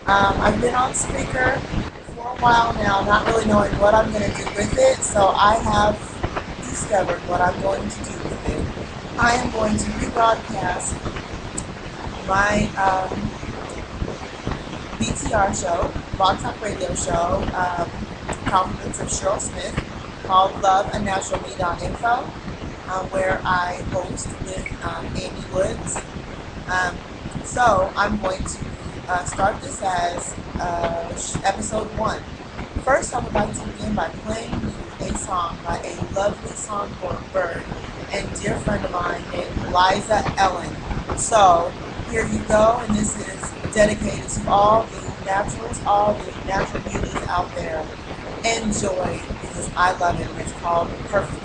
I've been on Spreaker for a while now, not really knowing what I'm going to do with it, so I have discovered what I'm going to do with it. I am going to rebroadcast my BTR show, Blog Talk Radio show, compliments of Cheryl Smith, called LAMN.info, where I host with Amy Woods. So I'm going to start this as episode 1. First, I would like to begin by playing you a song by a lovely songbird and dear friend of mine named Liza Ellen. So here you go, and this is dedicated to all the naturals, all the natural beauties out there. Enjoy, because I love it, and it's called Perfect.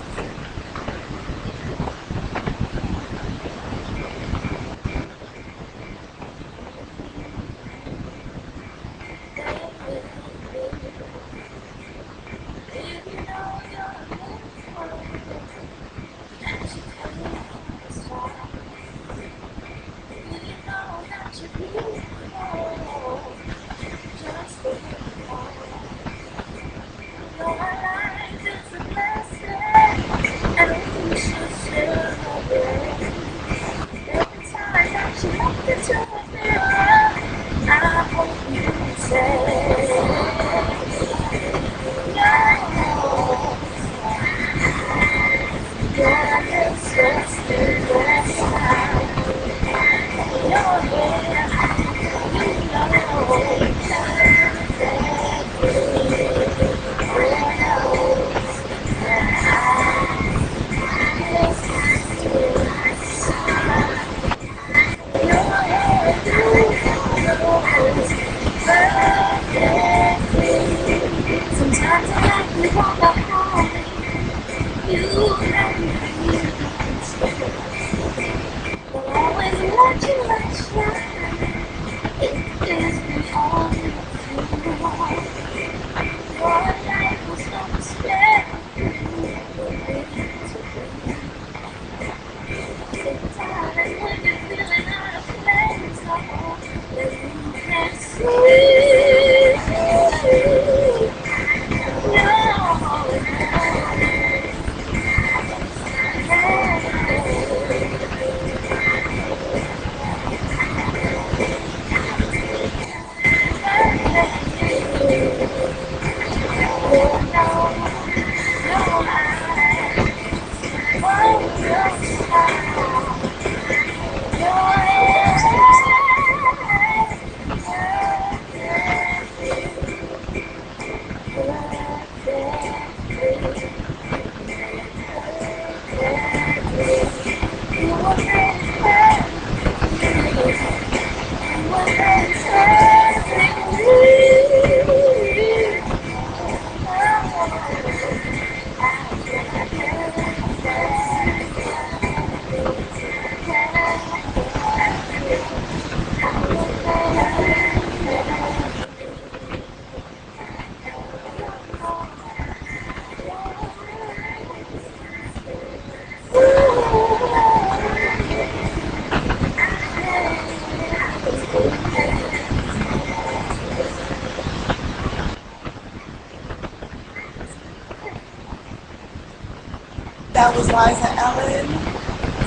That was Liza Ellen,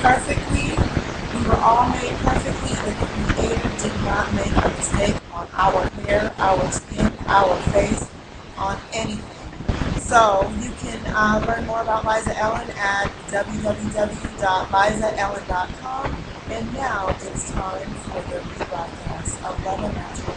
Perfectly. We were all made perfectly. The Creator did not make a mistake on our hair, our skin, our face, on anything. So you can learn more about Liza Ellen at www.lizaellen.com. And now it's time for the rebroadcast of Love and Natural.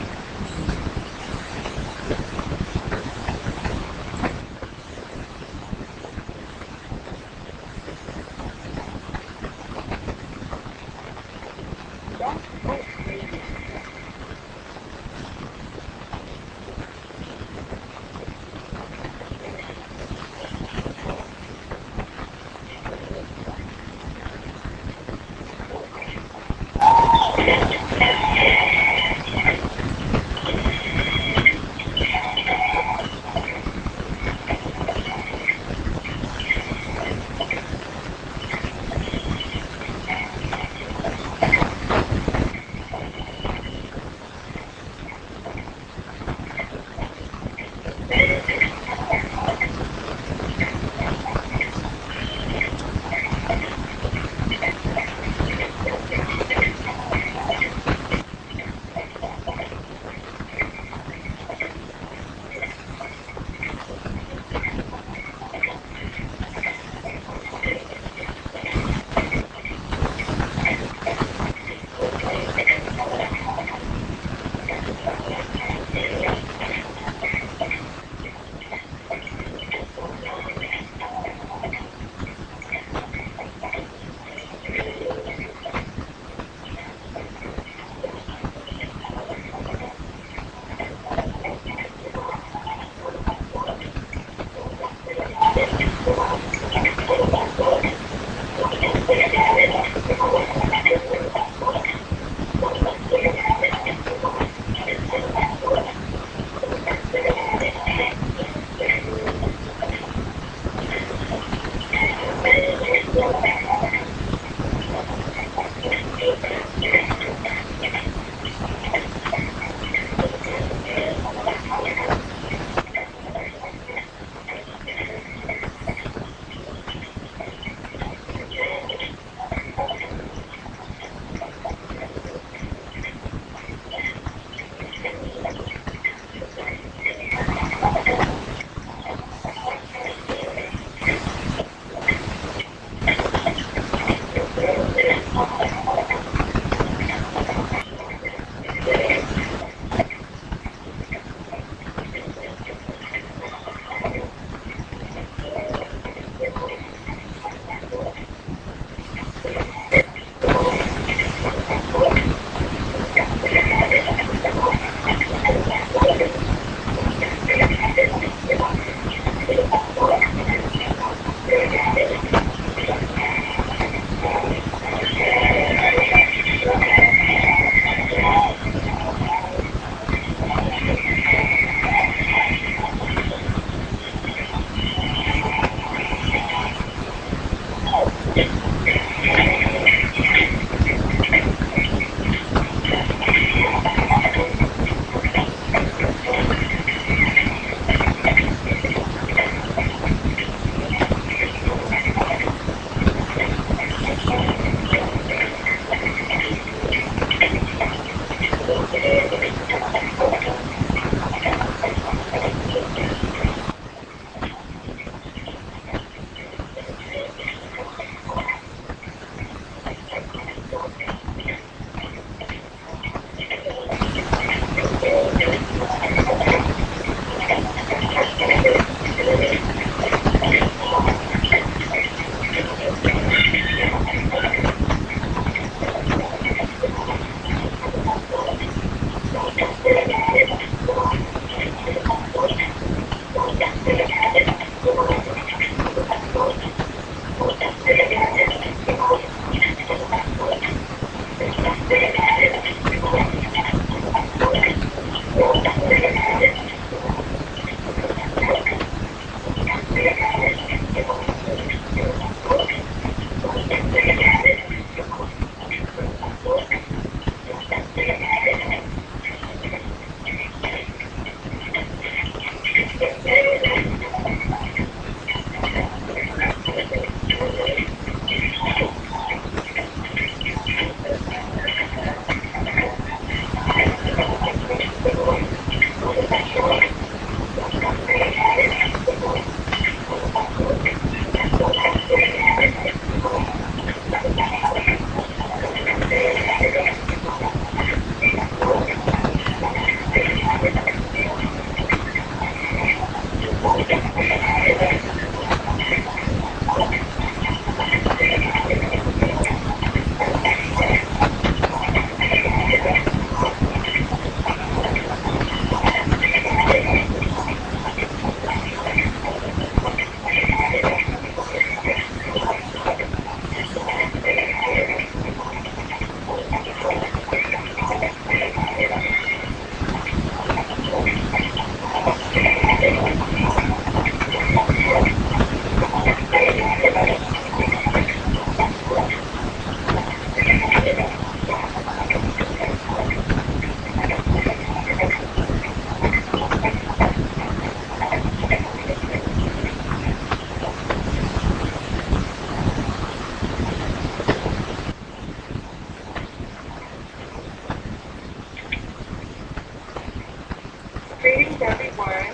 Greetings, everyone.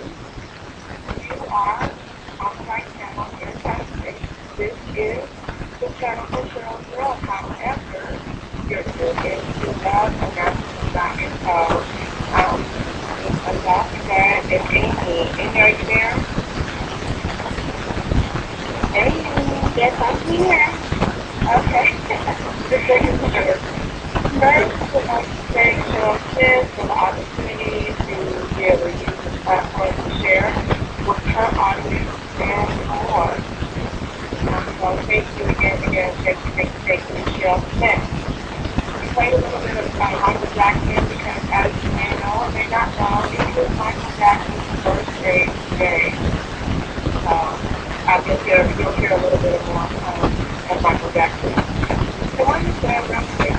You are on my channel, fantastic. This is the channel for Cheryl's World. However, you're tuned into LAMN.info. Alaska and Amy. Amy, are you there? Amy, yes, I'm here. Okay. Just making sure. First, I'd like to thank Cheryl Smith for the opportunity to be able to use this platform to share with her audience and more. So thank you again, thank you, Cheryl Smith. We played a little bit of Michael Jackson because, as you may know or may not know, it was Michael Jackson's birthday today. So you'll hear a little bit more of Michael Jackson. So I wanted to say real quick,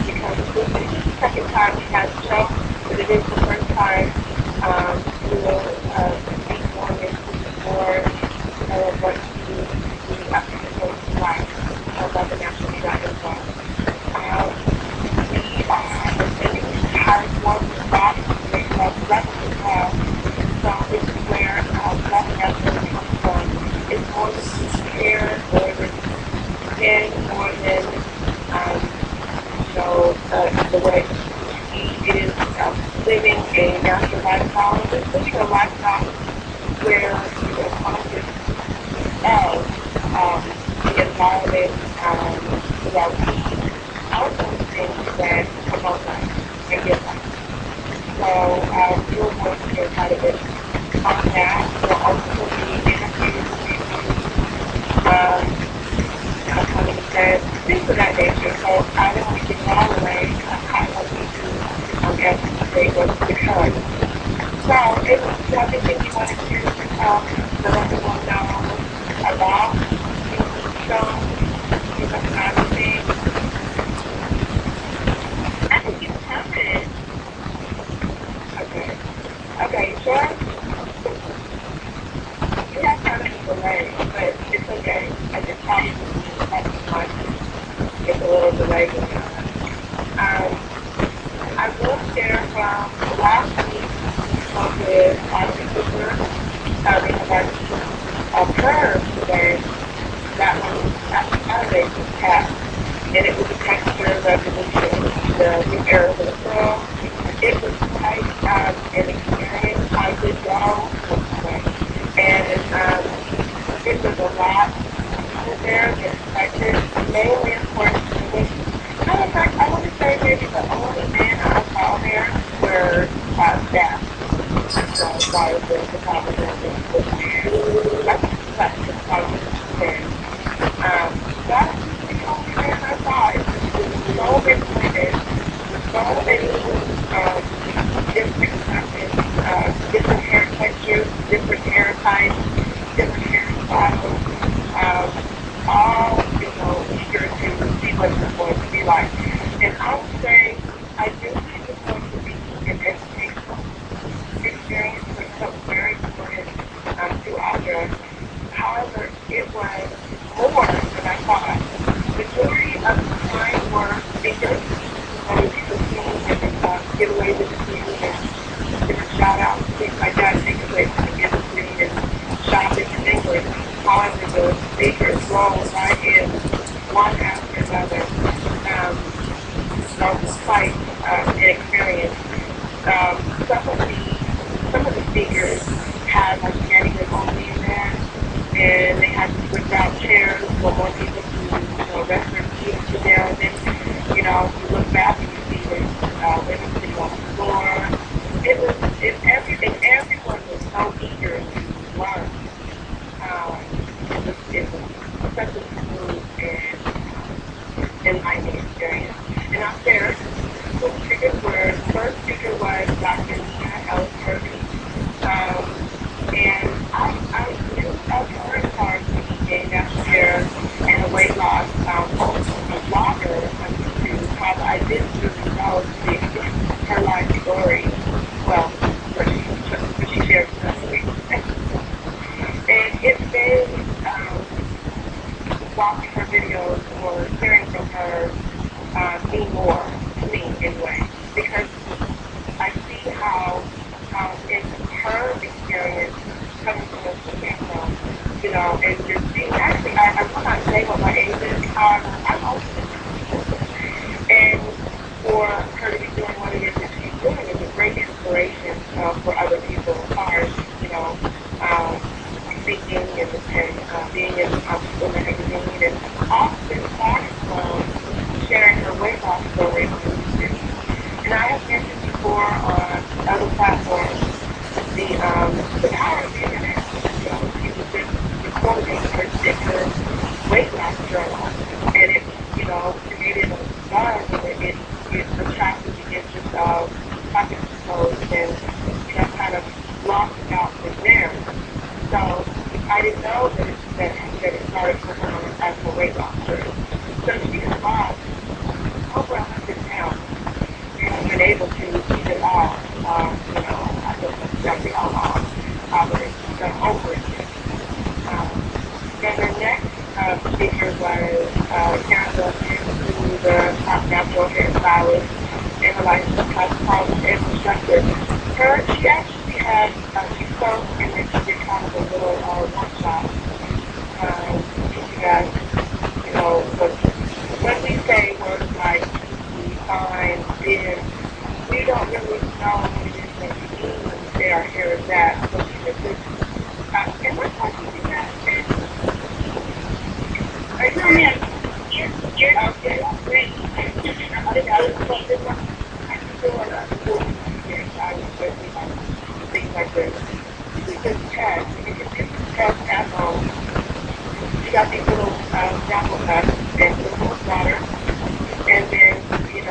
because this is the second time we had the show, but it is the first time we will be going into more of what you do after the show tonight about the national.info. We are attending the entire one spot to make love revenue well. So this is where love revenue comes from. It's more than care, more than skin, more than the way it is living a natural lifestyle. It's living a lifestyle where you are conscious of the environment, that we also things that promote life and give life. So you're going to hear quite a bit on that. We'll also be interviewing upcoming events, things of that nature. So I don't want to give it all away. I want you to say what's to come. So if there's anything you want to do to let everyone know about the show, you know, kind of thing, I think you covered. Okay, you sure? You have kind of a delay, but it's okay. I just probably have to watch it. It's a little delay going on. I will share from last week we spoke with our sister, they have a curve today. That one was actually Saturday this past, and it was a texture resolution, the new era of the film. It was quite an experience. I did go, and it was a lot there than expected. Mainly, of course, matter of fact, I want to say maybe the only men I saw there were staff. So why is the photographer was there? That's probably there. That's the only man I saw. It was so many women with so many different different hair textures, different hair types, different hairstyles, all, eager to see what it's going to be like. And I would say, I do think it's going to be an educational experience for some very important throughout there. However, it was more than I thought. The majority of the time were speakers, people seeing different giveaways in the scene and different shout-outs, things like that, taking place in the scene and shopping in English. However, the speakers rolled right in one after another. So it was quite an experience. Some of the speakers had like standing room only in there, and they had to switch out chairs for more people to rest their feet and sit down. And then, you look back and you see there's women sitting on the floor. Everyone was so eager to learn. It was such a smooth and enlightening experience. And out there, the speakers were, the first speaker was Dr. Nina Ellsworthy. And I knew of her as far as being a natural hair and a weight loss blogger on YouTube. However, I didn't really know her life story. Well, what she shared with us. And it made watching her videos or hearing from her mean more to me anyway, because I see how And just being, actually, I will not say what my age is, however, I'm open. And for her to be doing what it is that she's doing is a great inspiration for other people as far as, speaking and being in the magazine, and often started from sharing her weight loss story on YouTube. And I have mentioned before on other platforms the power of the internet. She was just recording her sticker weight loss journal, and it, created a buzz, and it attracted the interest of Parkinson's codes, and kind of launched out from there. So I didn't know that it started for her as a weight loss journey. So she has lost over 100 pounds and been able to keep it off. I don't know exactly how long, but it's done over a year. Then the next speaker was Karen who the top natural hairstylist and a licensed cosmetologist and instructor. She actually had, she spoke and then she did kind of a little workshop teaching us, when we say words like fine, thin, we don't really know what it is that we mean when we say our hair is that. So she just said, and what's that you do that? Are you on that? You're okay. Great. I was like, this one, I can do it. I was things like this. We just test. You can just test at home. You got these little sample cups and put some water, and then you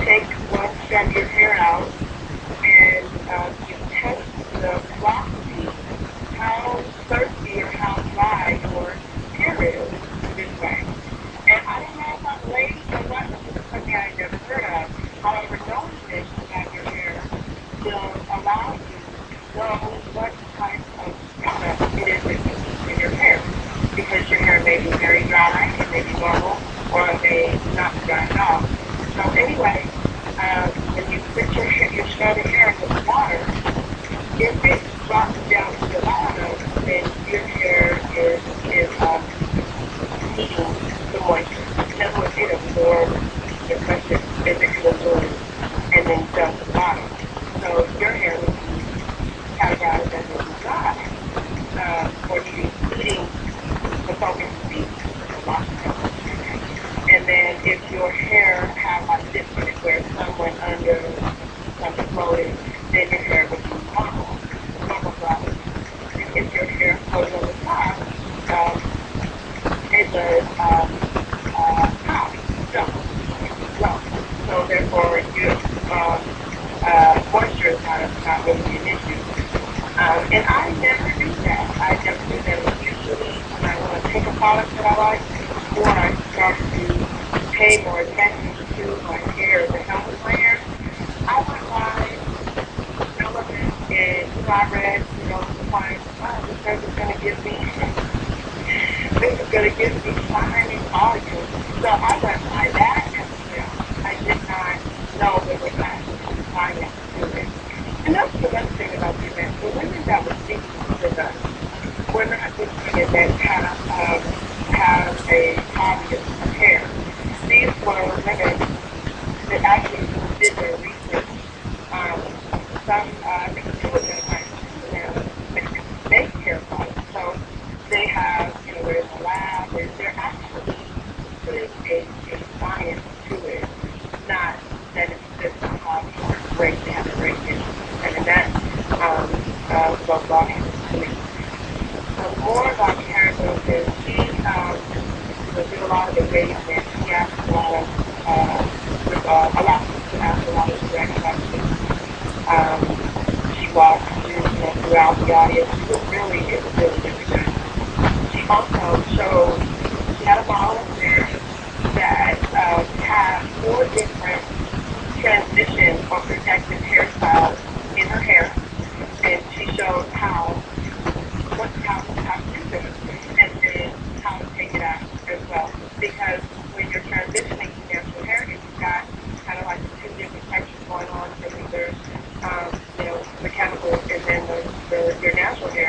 take one strand of your hair out, and you test the velocity, how thirsty or how dry your hair is this way. And I don't know if I'm late or what, this is something I never heard of. However, knowing this about your hair will allow you to know what type of product it is that you use in your hair. Because your hair may be very dry, it may be normal, or it may not be dry at all. So anyway, when you put your strand of hair in the water, if it drops down to the bottom, then your hair is needing the moisture. In other words, it absorbs the pressure as it can absorb, and then dump to the bottom. So your hair would be categorized as dry, or needing the focus to be and then if your hair has like this in it where some went under, some floated, then your hair would be normal size. And if your hair floated on the top, it was high, low. So therefore, your moisture is not really an issue. And I never do that. I never do that. Usually, when I want to take a product that I like, or I start to pay more attention to my hair, the health of my hair, I would buy elements and I read, find, this person's going to give me, this is going to give me shine and volume. So I went by that as well. I did not know there was actually science to it. And that's the other thing about the event. The women that were speaking with us were not just women that have a hobby of hair. These were women that actually did their research. I think two of them make hair products. So they have, they're in the lab, they're actually putting a science to it, not that it's just a hobby or a break, they have a break in. And that was brought in to me. More about Karen is she do a lot of engagement. She asks a lot of direct questions. She walks throughout the audience. It was really good. She also showed, she had a model there that had 4 different transition or protective hairstyles in her hair. And she showed how to do this, and then how to take it out as well. Because when you're transitioning to natural hair, you've got kind of like 2 different textures going on. So there's, the chemicals, and then your natural hair.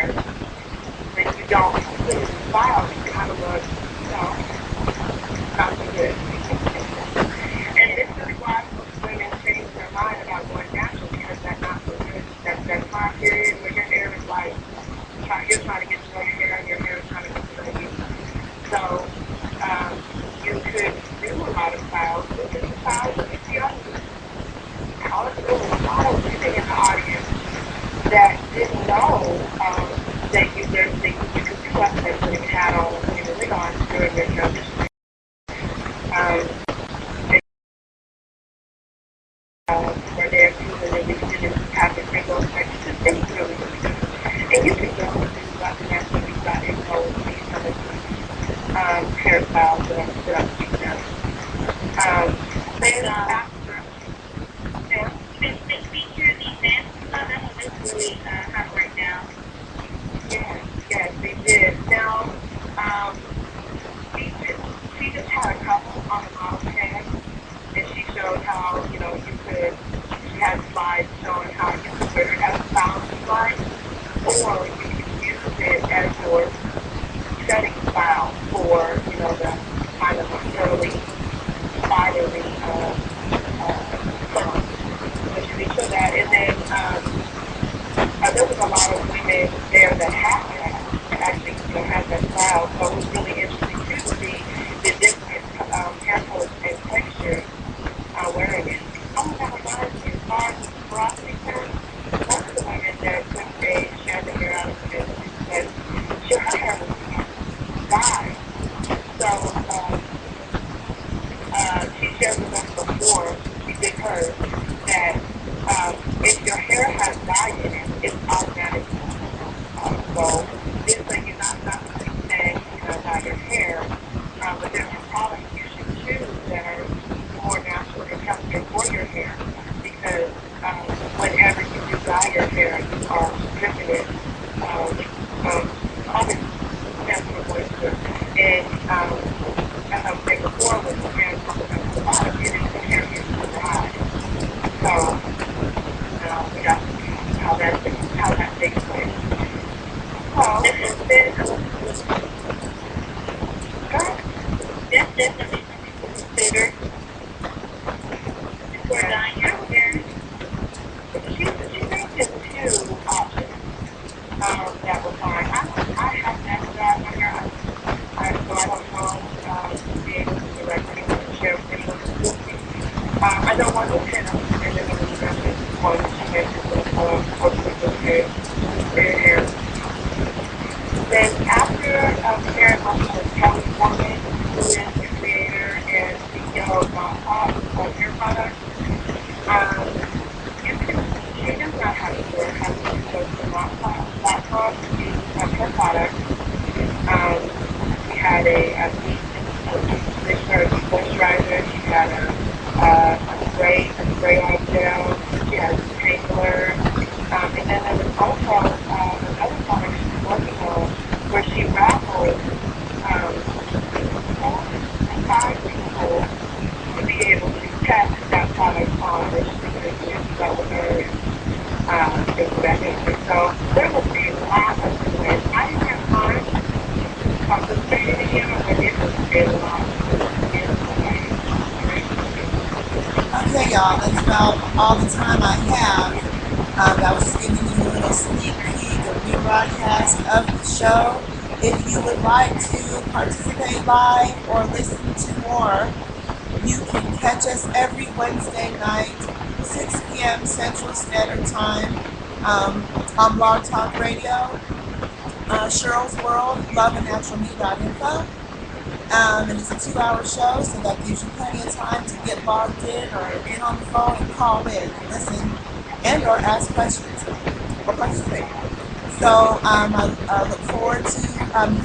or you can use it as your setting style for, the kind of a curly, spidery front. So you can show that. And then there was a lot of women there that had that, actually, had that style. So it was really interesting too to see the different hair colors and textures wearing it. Oh, that reminds me, as far as porosity terms, one of the women that took she had the hair out of the business, but her hair was dyed. So she shared with us before she did hers that if your hair has dye in it, it's automatic. So this way you're not saying dye your hair, but there's some products you should choose that are more natural and healthier for your hair, because whenever you do dye your hair, you are stripping it of its natural moisture. And as I was saying before, when the hair comes out of the bottom, the hair gets dry. So we got to see how that takes place. So then, that's definitely considered for dyeing your hair. She mentioned two options that were fine. I have never dyed my hair, so I don't know to be able to directly share with me. I don't want to pin up and then the discussion one she mentioned with hair. Then after Sarah Motion was Kelly Foreman, who is the creator and CEO of Hair Products, she does not have to go to Mont.com to use her product. She had a moisturizer, she had a spray on gel, she had a detangler, and then there was also another product she was working on where she raffled 5 people to be able to test that product on, which she could use that with her and things of that nature. So there was a lot of different. I didn't have time to participate in it, but it was a lot. Okay, y'all, that's about all the time I have. I was just giving you a little sneak peek or rebroadcast of the show. If you would like to participate live or listen to more, you can catch us every Wednesday night, 6 p.m. Central Standard Time on Blog Talk Radio, Cheryl's World, LAMN.info. And it's a 2-hour show, so that gives you plenty of time to get logged in or in on the phone and call in and listen and or ask questions or participate. So I look forward to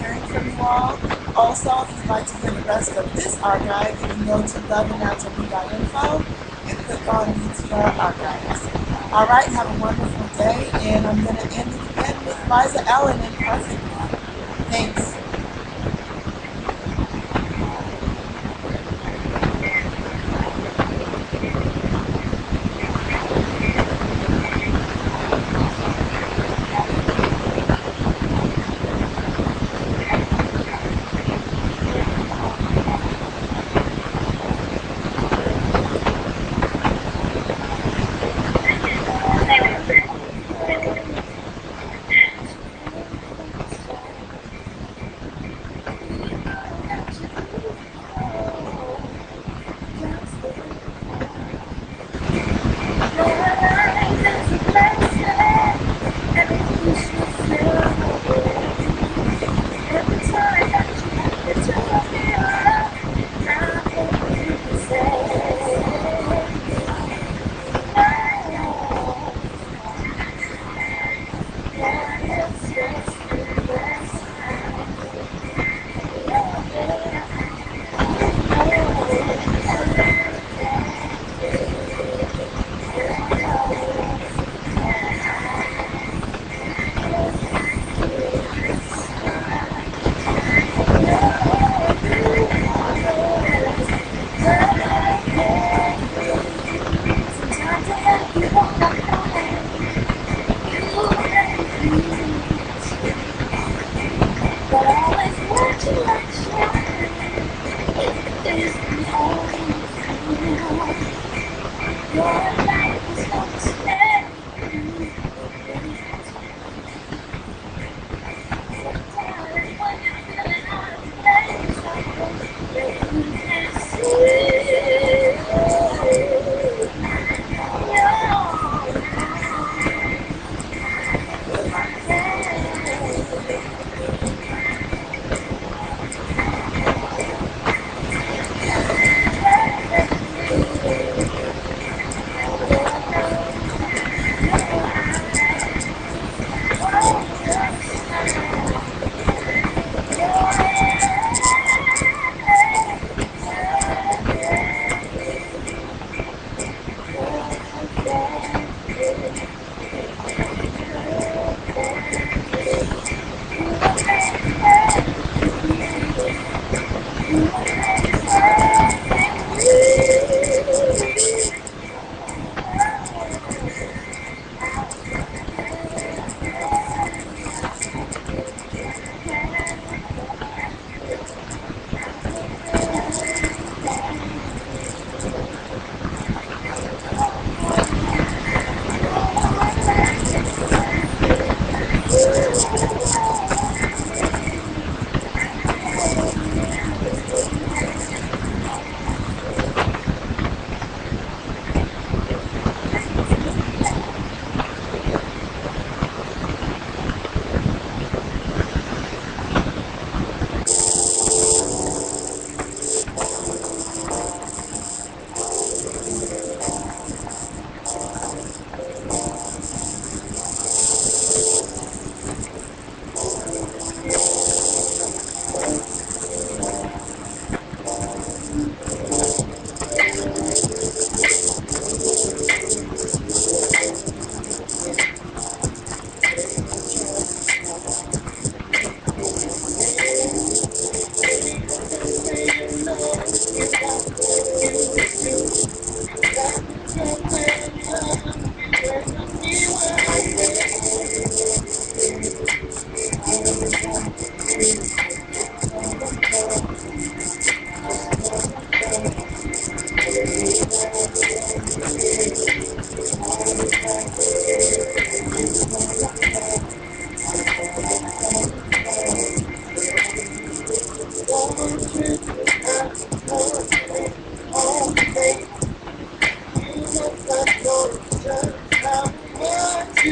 hearing from you all. Also, if you'd like to hear the rest of this archive, you can go to LAMN.info and click on DTR archives. All right, have a wonderful day, and I'm going to end it again with Liza Ellen in Perfect. Thanks.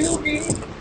you be